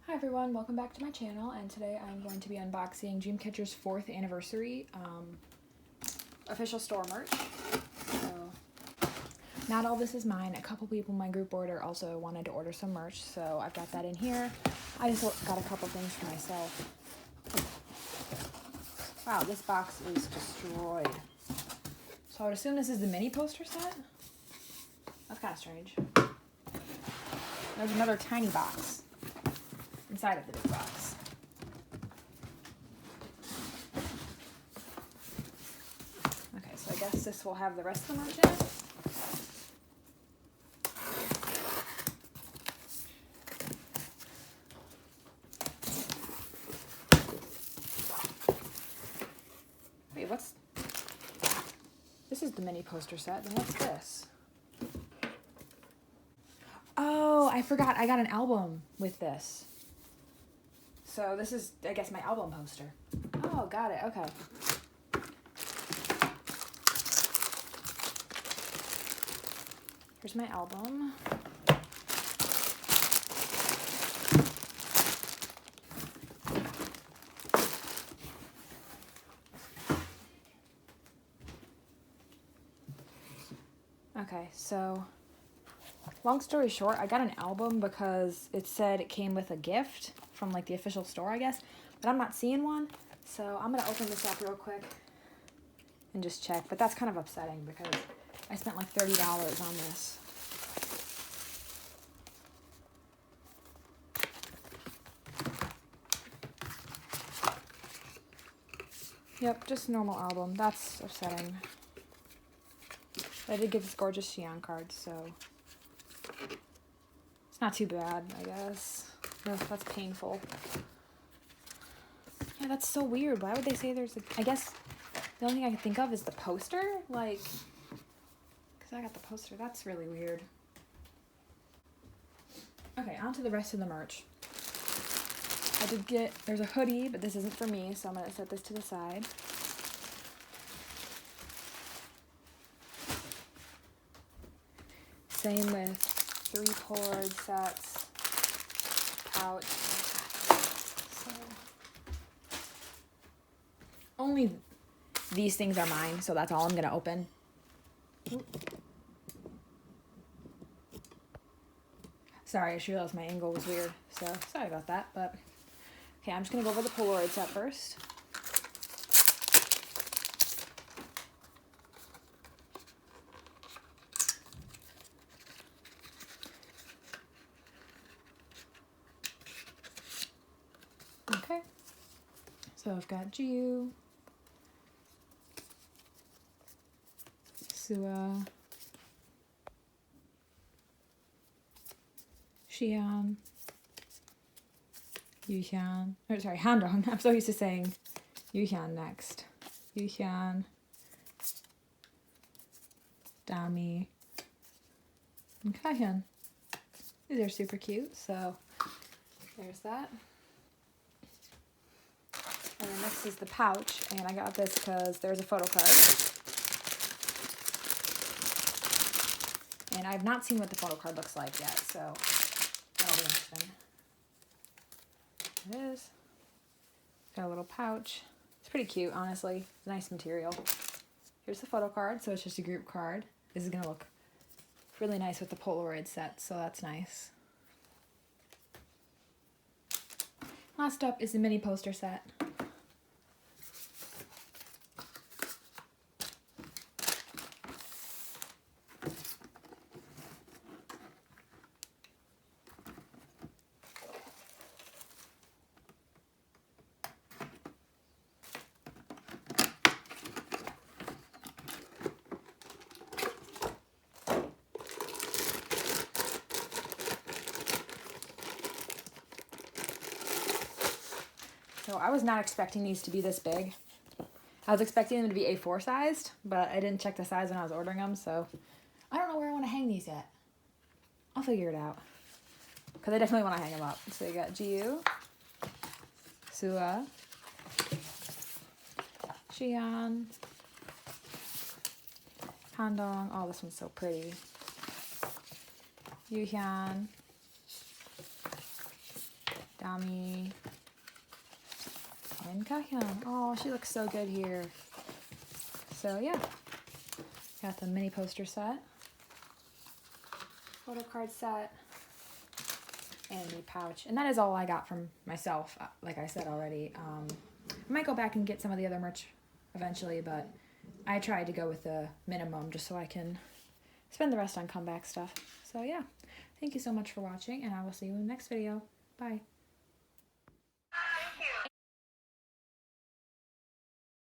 Hi everyone, welcome back to my channel, and today I'm going to be unboxing Dreamcatcher's 4th anniversary official store merch. So, not all this is mine. A couple people in my group order also wanted to order some merch, so I've got that in here. I just got a couple things for myself. Wow, this box is destroyed. So I would assume this is the mini poster set? That's kind of strange. There's another tiny box inside of the big box. Okay, so I guess this will have the rest of the merch in it. Wait, this is the mini poster set, then what's this? Oh, I forgot, I got an album with this. So this is, I guess, my album poster. Oh, got it, okay. Here's my album. Okay, so long story short, I got an album because it said it came with a gift from like the official store, I guess, but I'm not seeing one. So I'm gonna open this up real quick and just check, but that's kind of upsetting because I spent like $30 on this. Yep, just a normal album. That's upsetting. I did get this gorgeous Xi'an card, so it's not too bad, I guess. No, that's painful. Yeah, that's so weird. Why would they say there's a... I guess the only thing I can think of is the poster. Like, because I got the poster. That's really weird. Okay, on to the rest of the merch. I did get... There's a hoodie, but this isn't for me, so I'm going to set this to the side. Same with 3 Polaroid sets, pouch. So, only these things are mine, so that's all I'm gonna open. Sorry, I just realized my angle was weird, so sorry about that, but okay, I'm just gonna go over the Polaroid set first. Okay, so I've got Jiu, Sua, Xi'an, Yuhyun, or sorry, Handong. I'm so used to saying Yuhyun next. Yuhyun, Dami, and Kaihyun. These are super cute, so there's that. And then next is the pouch, and I got this because there's a Photocard. And I've not seen what the Photocard looks like yet, so that'll be interesting. It is. Got a little pouch. It's pretty cute, honestly. It's a nice material. Here's the Photocard, so it's just a group card. This is going to look really nice with the Polaroid set, so that's nice. Last up is the mini poster set. So I was not expecting these to be this big. I was expecting them to be A4 sized, but I didn't check the size when I was ordering them, so I don't know where I want to hang these yet. I'll figure it out, because I definitely want to hang them up. So you got Jiu, Sua, Xi'an, Handong. Oh, this one's so pretty. Yuhyun, Dami and Kahyun. Oh, she looks so good here. So yeah, got the mini poster set, photo card set, and the pouch. And that is all I got from myself, like I said already. I might go back and get some of the other merch eventually, but I tried to go with the minimum just so I can spend the rest on comeback stuff. So yeah, thank you so much for watching, and I will see you in the next video. Bye.